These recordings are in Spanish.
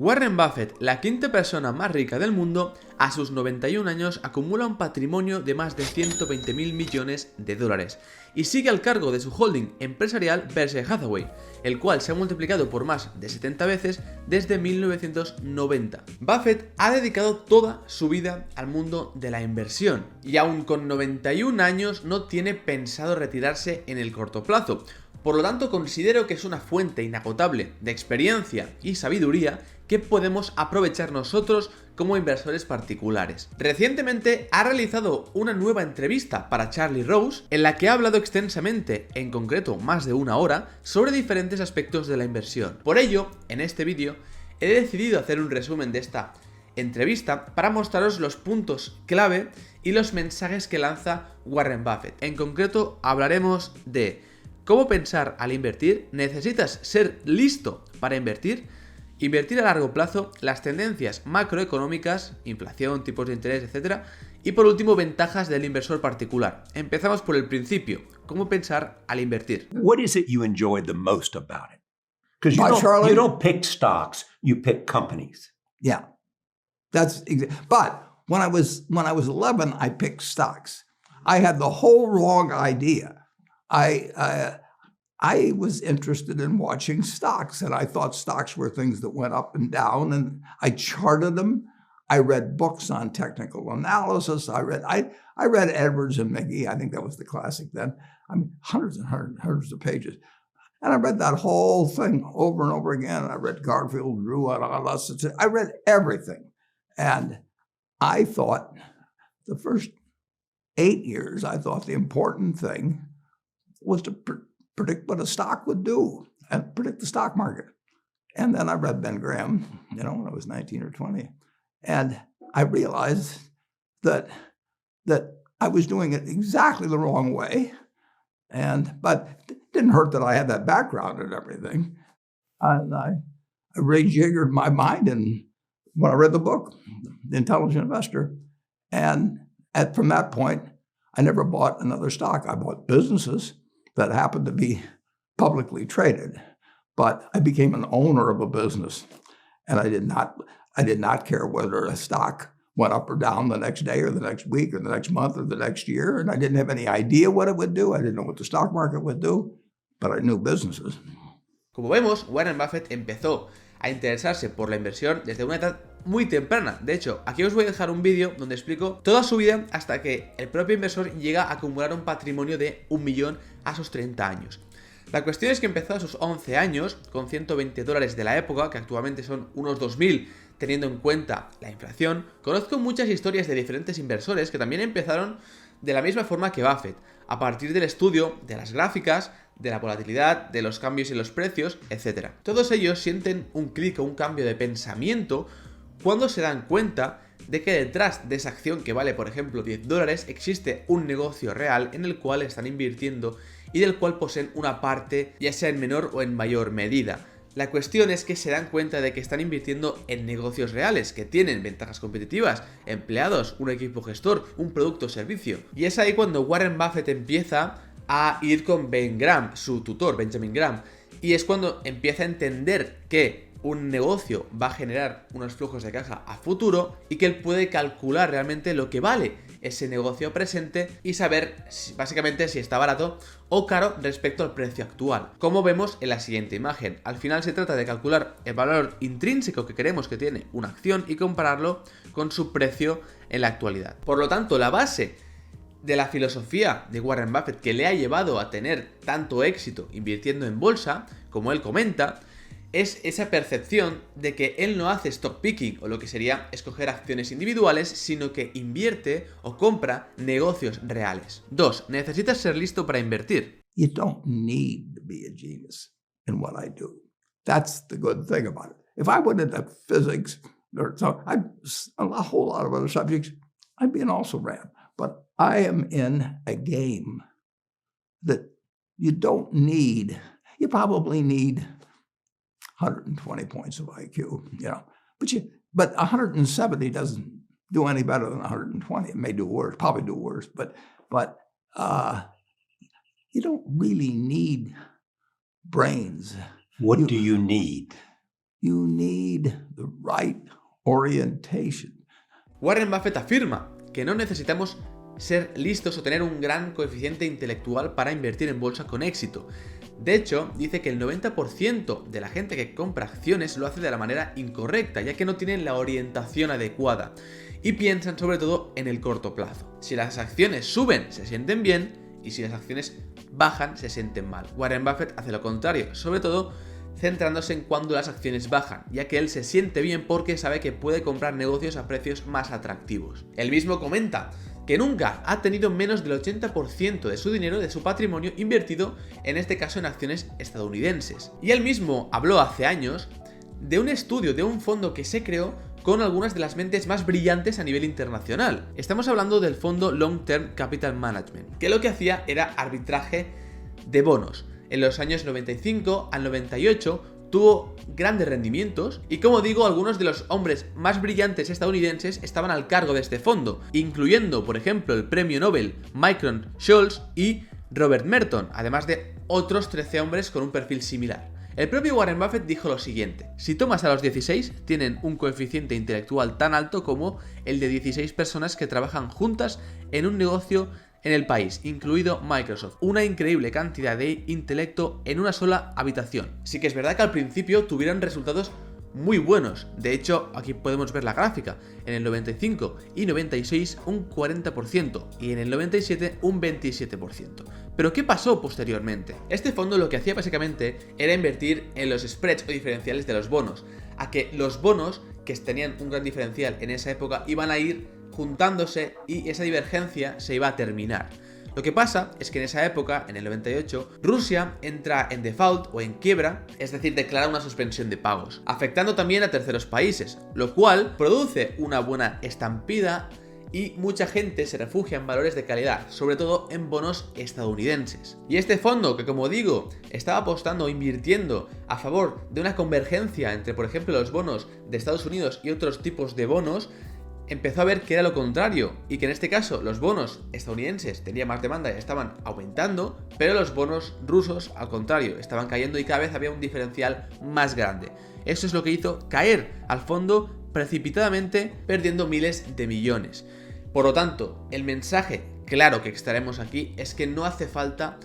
Warren Buffett, la quinta persona más rica del mundo, a sus 91 años acumula un patrimonio de más de 120.000 millones de dólares y sigue al cargo de su holding empresarial Berkshire Hathaway, el cual se ha multiplicado por más de 70 veces desde 1990. Buffett ha dedicado toda su vida al mundo de la inversión y aun con 91 años no tiene pensado retirarse en el corto plazo. Por lo tanto, considero que es una fuente inagotable de experiencia y sabiduría que podemos aprovechar nosotros como inversores particulares. Recientemente ha realizado una nueva entrevista para Charlie Rose en la que ha hablado extensamente, en concreto más de una hora, sobre diferentes aspectos de la inversión. Por ello, en este vídeo he decidido hacer un resumen de esta entrevista para mostraros los puntos clave y los mensajes que lanza Warren Buffett. En concreto, hablaremos de cómo pensar al invertir, necesitas ser listo para invertir a largo plazo, las tendencias macroeconómicas, inflación, tipos de interés, etc. Y por último, ventajas del inversor particular. Empezamos por el principio, cómo pensar al invertir. What is it you enjoy the most about it? Because Charlie? you don't pick stocks, you pick companies. Yeah, but when I was 11, I picked stocks. I had the whole wrong idea. I was interested in watching stocks, and I thought stocks were things that went up and down, and I charted them. I read books on technical analysis. I read Edwards and McGee. I think that was the classic then. I mean, hundreds and hundreds of pages. And I read that whole thing over and over again. I read Garfield, Drew, I read everything. And I thought the first 8 years, I thought the important thing was to predict what a stock would do and predict the stock market. And then I read Ben Graham, when I was 19 or 20. And I realized that I was doing it exactly the wrong way. But it didn't hurt that I had that background and everything. And I rejiggered my mind when I read the book, The Intelligent Investor. And from that point, I never bought another stock. I bought businesses that happened to be publicly traded, but I became an owner of a business, and I did not care whether a stock went up or down the next day or the next week or the next month or the next year, and I didn't have any idea what it would do. I didn't know what the stock market would do, but I knew businesses. Como vemos, Warren Buffett empezó a interesarse por la inversión desde una edad muy temprana. De hecho, aquí os voy a dejar un vídeo donde explico toda su vida hasta que el propio inversor llega a acumular un patrimonio de 1 millón a sus 30 años. La cuestión es que empezó a sus 11 años con 120 dólares de la época, que actualmente son unos 2.000 teniendo en cuenta la inflación. Conozco muchas historias de diferentes inversores que también empezaron de la misma forma que Buffett, a partir del estudio de las gráficas, de la volatilidad, de los cambios en los precios, etc. Todos ellos sienten un clic o un cambio de pensamiento cuando se dan cuenta de que detrás de esa acción que vale, por ejemplo, 10 dólares, existe un negocio real en el cual están invirtiendo y del cual poseen una parte, ya sea en menor o en mayor medida. La cuestión es que se dan cuenta de que están invirtiendo en negocios reales, que tienen ventajas competitivas, empleados, un equipo gestor, un producto o servicio. Y es ahí cuando Warren Buffett empieza a ir con Ben Graham, su tutor, Benjamin Graham, y es cuando empieza a entender que un negocio va a generar unos flujos de caja a futuro y que él puede calcular realmente lo que vale ese negocio presente y saber básicamente si está barato o caro respecto al precio actual, como vemos en la siguiente imagen. Al final se trata de calcular el valor intrínseco que queremos que tiene una acción y compararlo con su precio en la actualidad. Por lo tanto, la base de la filosofía de Warren Buffett que le ha llevado a tener tanto éxito invirtiendo en bolsa, como él comenta, es esa percepción de que él no hace stock picking o lo que sería escoger acciones individuales, sino que invierte o compra negocios reales. 2. Necesitas ser listo para invertir. You don't need to be a genius in what I do. That's the good thing about it. If I went into physics or a whole lot of other subjects, I'd be an also-ran. But I am in a game that you probably need 120 points of IQ, but 170 doesn't do any better than 120. It may do worse, probably do worse, but you don't really need brains. What do you need? You need the right orientation. Warren Buffett afirma que no necesitamos ser listos o tener un gran coeficiente intelectual para invertir en bolsa con éxito. De hecho, dice que el 90% de la gente que compra acciones lo hace de la manera incorrecta, ya que no tienen la orientación adecuada y piensan sobre todo en el corto plazo. Si las acciones suben, se sienten bien, y si las acciones bajan, se sienten mal. Warren Buffett hace lo contrario, sobre todo centrándose en cuando las acciones bajan, ya que él se siente bien porque sabe que puede comprar negocios a precios más atractivos. Él mismo comenta que nunca ha tenido menos del 80% de su dinero, de su patrimonio, invertido, en este caso en acciones estadounidenses. Y él mismo habló hace años de un estudio, de un fondo que se creó con algunas de las mentes más brillantes a nivel internacional. Estamos hablando del fondo Long Term Capital Management, que lo que hacía era arbitraje de bonos. En los años 95 al 98 tuvo grandes rendimientos y, como digo, algunos de los hombres más brillantes estadounidenses estaban al cargo de este fondo, incluyendo, por ejemplo, el premio Nobel Myron Scholes y Robert Merton, además de otros 13 hombres con un perfil similar. El propio Warren Buffett dijo lo siguiente: si tomas a los 16, tienen un coeficiente intelectual tan alto como el de 16 personas que trabajan juntas en un negocio en el país, incluido Microsoft. Una increíble cantidad de intelecto en una sola habitación. Sí que es verdad que al principio tuvieron resultados muy buenos. De hecho, aquí podemos ver la gráfica. En el 95 y 96 un 40% y en el 97 un 27%. Pero ¿qué pasó posteriormente? Este fondo lo que hacía básicamente era invertir en los spreads o diferenciales de los bonos, a que los bonos que tenían un gran diferencial en esa época iban a ir juntándose y esa divergencia se iba a terminar. Lo que pasa es que en esa época, en el 98, Rusia entra en default o en quiebra, es decir, declara una suspensión de pagos, afectando también a terceros países, lo cual produce una buena estampida y mucha gente se refugia en valores de calidad, sobre todo en bonos estadounidenses. Y este fondo, que como digo, estaba apostando o invirtiendo a favor de una convergencia entre, por ejemplo, los bonos de Estados Unidos y otros tipos de bonos, empezó a ver que era lo contrario y que en este caso los bonos estadounidenses tenían más demanda y estaban aumentando, pero los bonos rusos al contrario estaban cayendo y cada vez había un diferencial más grande. Eso es lo que hizo caer al fondo precipitadamente, perdiendo miles de millones. Por lo tanto, el mensaje claro que extraemos aquí es que no hace falta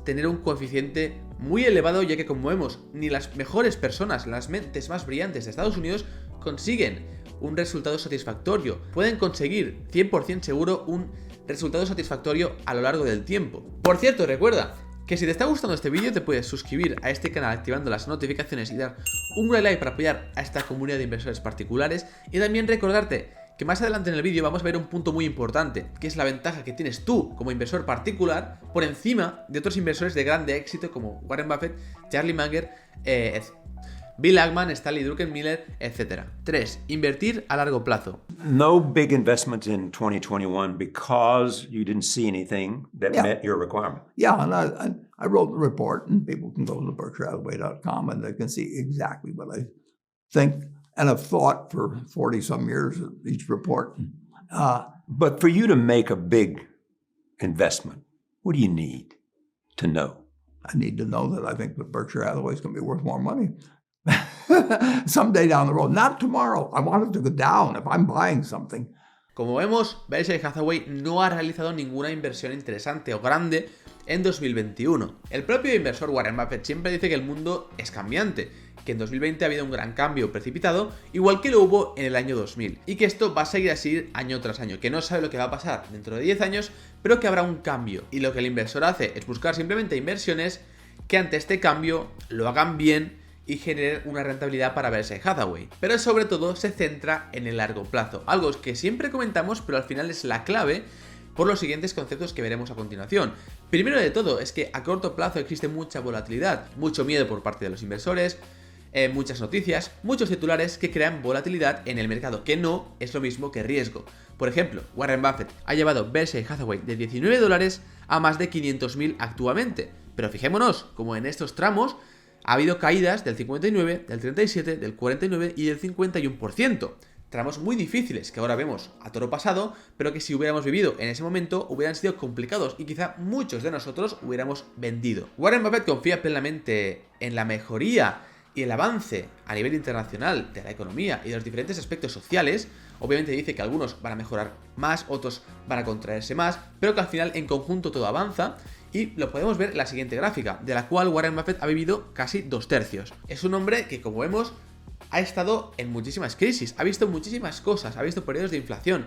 tener un coeficiente muy elevado, ya que, como vemos, ni las mejores personas, las mentes más brillantes de Estados Unidos consiguen un resultado satisfactorio. Pueden conseguir 100% seguro un resultado satisfactorio a lo largo del tiempo. Por cierto, recuerda que si te está gustando este vídeo te puedes suscribir a este canal activando las notificaciones y dar un gran like para apoyar a esta comunidad de inversores particulares, y también recordarte que más adelante en el vídeo vamos a ver un punto muy importante, que es la ventaja que tienes tú como inversor particular por encima de otros inversores de grande éxito como Warren Buffett, Charlie Munger, Bill Ackman, Stanley Druckenmiller, etc. 3. Invertir a largo plazo. No big investments in 2021 because you didn't see anything that met your requirement. Yeah, and I wrote the report, and people can go to berkshirehathaway.com and they can see exactly what I think and have thought for 40-some years of each report. But for you to make a big investment, what do you need to know? I need to know that I think that Berkshire Hathaway is going to be worth more money someday down the road. Not tomorrow. I want it to go down if I'm buying something. Como vemos, Berkshire Hathaway no ha realizado ninguna inversión interesante o grande en 2021. El propio inversor Warren Buffett siempre dice que el mundo es cambiante, que en 2020 ha habido un gran cambio precipitado, igual que lo hubo en el año 2000, y que esto va a seguir así año tras año, que no sabe lo que va a pasar dentro de 10 años, pero que habrá un cambio. Y lo que el inversor hace es buscar simplemente inversiones que ante este cambio lo hagan bien y generen una rentabilidad para Berkshire Hathaway. Pero sobre todo se centra en el largo plazo, algo que siempre comentamos, pero al final es la clave por los siguientes conceptos que veremos a continuación. Primero de todo es que a corto plazo existe mucha volatilidad, mucho miedo por parte de los inversores, muchas noticias, muchos titulares que crean volatilidad en el mercado, que no es lo mismo que riesgo. Por ejemplo, Warren Buffett ha llevado Berkshire Hathaway de $19 a más de 500.000 actualmente, pero fijémonos como en estos tramos ha habido caídas del 59, del 37, del 49 y del 51%. Tramos muy difíciles que ahora vemos a toro pasado, pero que si hubiéramos vivido en ese momento hubieran sido complicados y quizá muchos de nosotros hubiéramos vendido. Warren Buffett confía plenamente en la mejoría y el avance a nivel internacional de la economía y de los diferentes aspectos sociales, obviamente dice que algunos van a mejorar más, otros van a contraerse más, pero que al final en conjunto todo avanza. Y lo podemos ver en la siguiente gráfica, de la cual Warren Buffett ha vivido casi 2/3. Es un hombre que, como vemos, ha estado en muchísimas crisis, ha visto muchísimas cosas, ha visto periodos de inflación,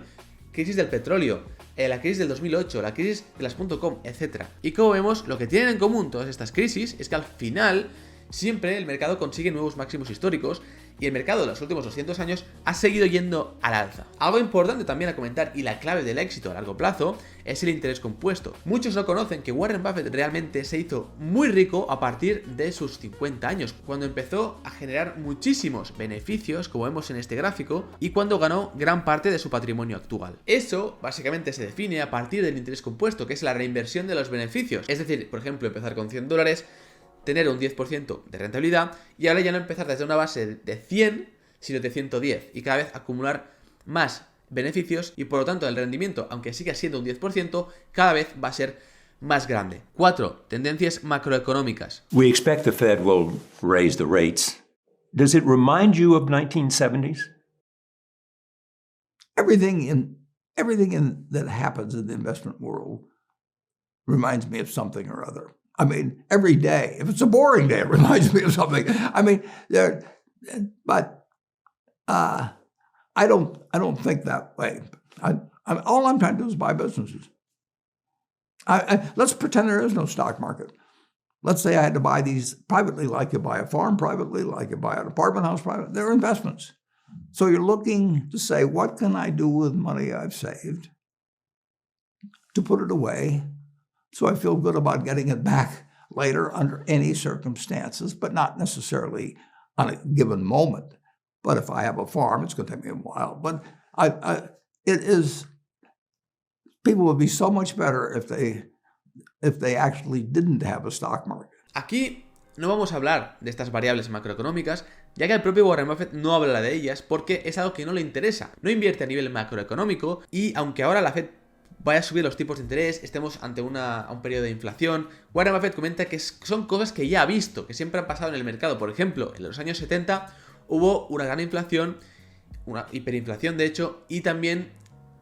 crisis del petróleo, la crisis del 2008, la crisis de las .com, etc. Y como vemos, lo que tienen en común todas estas crisis es que al final siempre el mercado consigue nuevos máximos históricos y el mercado de los últimos 200 años ha seguido yendo al alza. Algo importante también a comentar y la clave del éxito a largo plazo es el interés compuesto. Muchos no conocen que Warren Buffett realmente se hizo muy rico a partir de sus 50 años, cuando empezó a generar muchísimos beneficios, como vemos en este gráfico, y cuando ganó gran parte de su patrimonio actual. Eso básicamente se define a partir del interés compuesto, que es la reinversión de los beneficios. Es decir, por ejemplo, empezar con $100, tener un 10% de rentabilidad y ahora ya no empezar desde una base de 100, sino de 110 y cada vez acumular más beneficios y por lo tanto el rendimiento, aunque siga siendo un 10%, cada vez va a ser más grande. 4. Tendencias macroeconómicas. We expect the Fed will raise the rates. Does it remind you of 1970s? Everything that happens in the investment world reminds me of something or other. I mean, every day. If it's a boring day, it reminds me of something. I mean, I don't think that way. All I'm trying to do is buy businesses. Let's pretend there is no stock market. Let's say I had to buy these privately, like you buy a farm privately, like you buy an apartment house privately. They're investments. So you're looking to say, what can I do with money I've saved to put it away so I feel good about getting it back later under any circumstances, but not necessarily on a given moment. But if I have a farm, it's going to take me a while. But people would be so much better if they actually didn't have a stock market. Aquí no vamos a hablar de estas variables macroeconómicas, ya que el propio Warren Buffett no habla de ellas porque es algo que no le interesa. No invierte a nivel macroeconómico y aunque ahora la Fed vaya a subir los tipos de interés, estemos ante un periodo de inflación, Warren Buffett comenta que son cosas que ya ha visto, que siempre han pasado en el mercado. Por ejemplo, en los años 70 hubo una gran inflación, una hiperinflación de hecho, y también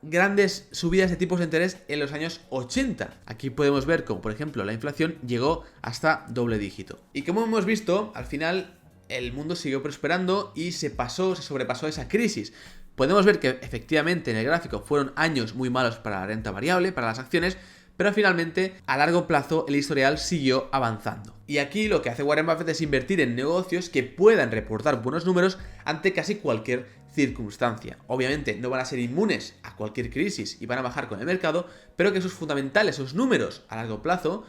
grandes subidas de tipos de interés en los años 80. Aquí podemos ver como, por ejemplo, la inflación llegó hasta doble dígito. Y como hemos visto, al final el mundo siguió prosperando y se sobrepasó esa crisis. Podemos ver que efectivamente en el gráfico fueron años muy malos para la renta variable, para las acciones, pero finalmente a largo plazo el historial siguió avanzando. Y aquí lo que hace Warren Buffett es invertir en negocios que puedan reportar buenos números ante casi cualquier circunstancia. Obviamente no van a ser inmunes a cualquier crisis y van a bajar con el mercado, pero que sus fundamentales, sus números a largo plazo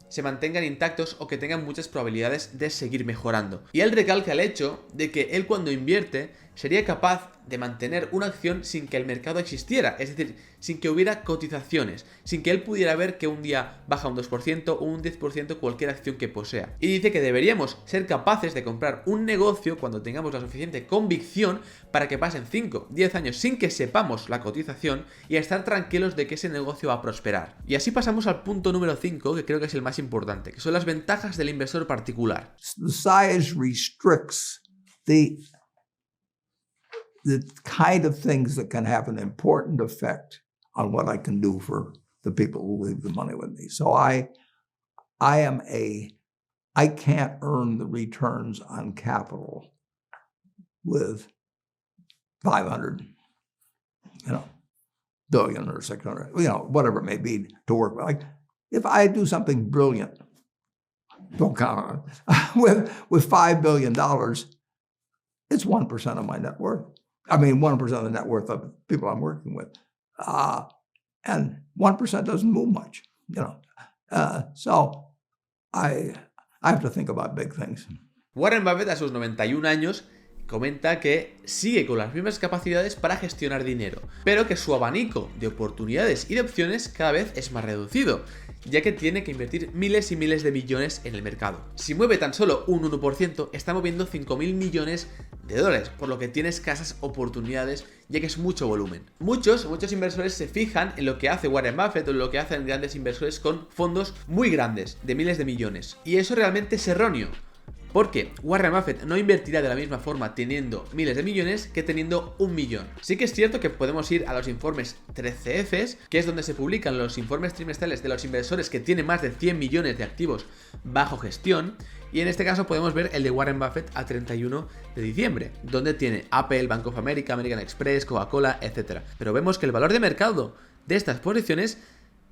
se mantengan intactos o que tengan muchas probabilidades de seguir mejorando. Y él recalca el hecho de que él cuando invierte sería capaz de mantener una acción sin que el mercado existiera, es decir, sin que hubiera cotizaciones, sin que él pudiera ver que un día baja un 2% o un 10% cualquier acción que posea. Y dice que deberíamos ser capaces de comprar un negocio cuando tengamos la suficiente convicción para que pasen 5, 10 años sin que sepamos la cotización y estar tranquilos de que ese negocio va a prosperar. Y así pasamos al punto número 5, que creo que es el más importante, que son las ventajas del inversor particular. The size restricts the kind of things that can have an important effect on what I can do for the people who leave the money with me. So I can't earn the returns on capital with 500, billion or 600, whatever it may be to work with. Like if I do something brilliant, don't count on it, with $5 billion, it's 1% of my net worth. I mean, 1% of the net worth of the people I'm working with. And 1% doesn't move much, So I have to think about big things. Warren Buffett a sus 91 años comenta que sigue con las mismas capacidades para gestionar dinero, pero que su abanico de oportunidades y de opciones cada vez es más reducido, ya que tiene que invertir miles y miles de millones en el mercado. Si mueve tan solo un 1%, está moviendo 5.000 millones de dólares, por lo que tiene escasas oportunidades, ya que es mucho volumen. Muchos inversores se fijan en lo que hace Warren Buffett o en lo que hacen grandes inversores con fondos muy grandes, de miles de millones, y eso realmente es erróneo. Porque Warren Buffett no invertirá de la misma forma teniendo miles de millones que teniendo 1 millón. Sí que es cierto que podemos ir a los informes 13Fs, que es donde se publican los informes trimestrales de los inversores que tienen más de 100 millones de activos bajo gestión. Y en este caso podemos ver el de Warren Buffett a 31 de diciembre, donde tiene Apple, Bank of America, American Express, Coca-Cola, etc. Pero vemos que el valor de mercado de estas posiciones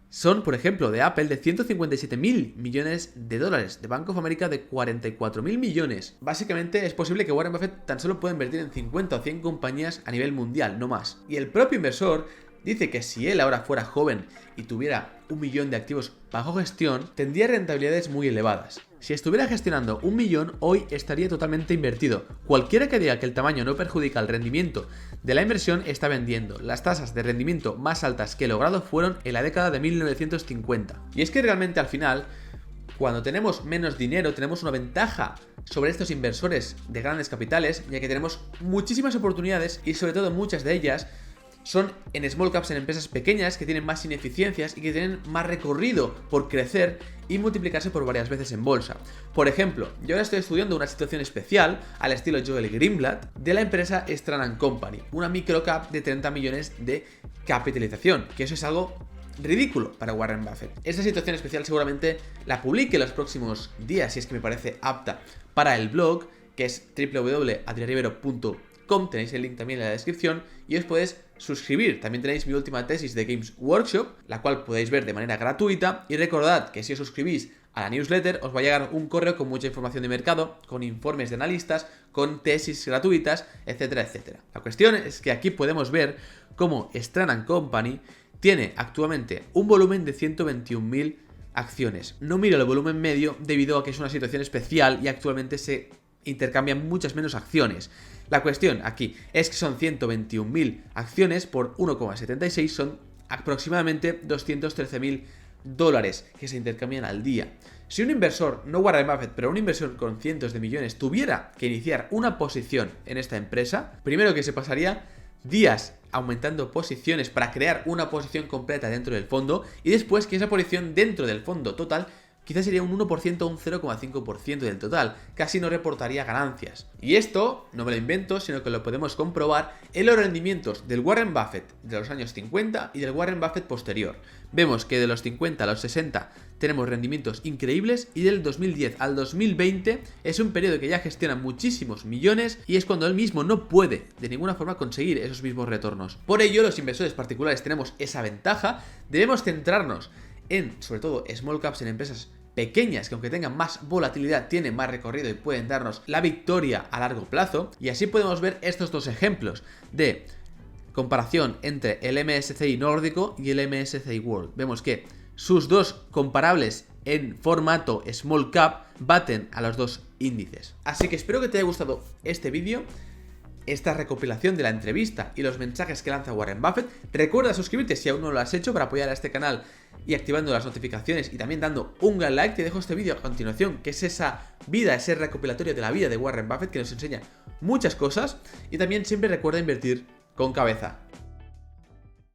son, por ejemplo, de Apple de 157.000 millones de dólares, de Bank of America de 44.000 millones. Básicamente es posible que Warren Buffett tan solo pueda invertir en 50 o 100 compañías a nivel mundial, no más. Y el propio inversor dice que si él ahora fuera joven y tuviera 1 millón de activos bajo gestión, tendría rentabilidades muy elevadas. Si estuviera gestionando 1 millón, hoy estaría totalmente invertido. Cualquiera que diga que el tamaño no perjudica el rendimiento de la inversión está vendiendo. Las tasas de rendimiento más altas que he logrado fueron en la década de 1950. Y es que realmente al final, cuando tenemos menos dinero, tenemos una ventaja sobre estos inversores de grandes capitales, ya que tenemos muchísimas oportunidades y sobre todo muchas de ellas son en small caps, en empresas pequeñas que tienen más ineficiencias y que tienen más recorrido por crecer y multiplicarse por varias veces en bolsa. Por ejemplo, yo ahora estoy estudiando una situación especial al estilo Joel Greenblatt de la empresa Stran & Company, una microcap de 30 millones de capitalización, que eso es algo ridículo para Warren Buffett. Esta situación especial seguramente la publique en los próximos días, si es que me parece apta para el blog, que es www.adrianribero.com. Tenéis el link también en la descripción y os podéis suscribir. También tenéis mi última tesis de Games Workshop, la cual podéis ver de manera gratuita. Y recordad que si os suscribís a la newsletter os va a llegar un correo con mucha información de mercado, con informes de analistas, con tesis gratuitas, etcétera, etcétera. La cuestión es que aquí podemos ver cómo Stran & Company tiene actualmente un volumen de 121.000 acciones. No miro el volumen medio debido a que es una situación especial y actualmente se intercambian muchas menos acciones. La cuestión aquí es que son 121.000 acciones por 1,76, son aproximadamente 213.000 dólares que se intercambian al día. Si un inversor, no Warren Buffett, pero un inversor con cientos de millones tuviera que iniciar una posición en esta empresa, primero que se pasaría días aumentando posiciones para crear una posición completa dentro del fondo y después que esa posición dentro del fondo total quizás sería un 1% o un 0,5% del total, casi no reportaría ganancias. Y esto no me lo invento, sino que lo podemos comprobar en los rendimientos del Warren Buffett de los años 50 y del Warren Buffett posterior. Vemos que de los 50 a los 60 tenemos rendimientos increíbles y del 2010 al 2020 es un periodo que ya gestiona muchísimos millones y es cuando él mismo no puede de ninguna forma conseguir esos mismos retornos. Por ello, los inversores particulares tenemos esa ventaja, debemos centrarnos en, sobre todo, small caps, en empresas pequeñas que aunque tengan más volatilidad tienen más recorrido y pueden darnos la victoria a largo plazo. Y así podemos ver estos dos ejemplos de comparación entre el MSCI nórdico y el MSCI World. Vemos que sus dos comparables en formato small cap baten a los dos índices. Así que espero que te haya gustado este vídeo, esta recopilación de la entrevista y los mensajes que lanza Warren Buffett. Recuerda suscribirte si aún no lo has hecho para apoyar a este canal y activando las notificaciones y también dando un gran like. Te dejo este vídeo a continuación, que es esa vida, ese recopilatorio de la vida de Warren Buffett que nos enseña muchas cosas. Y también siempre recuerda invertir con cabeza.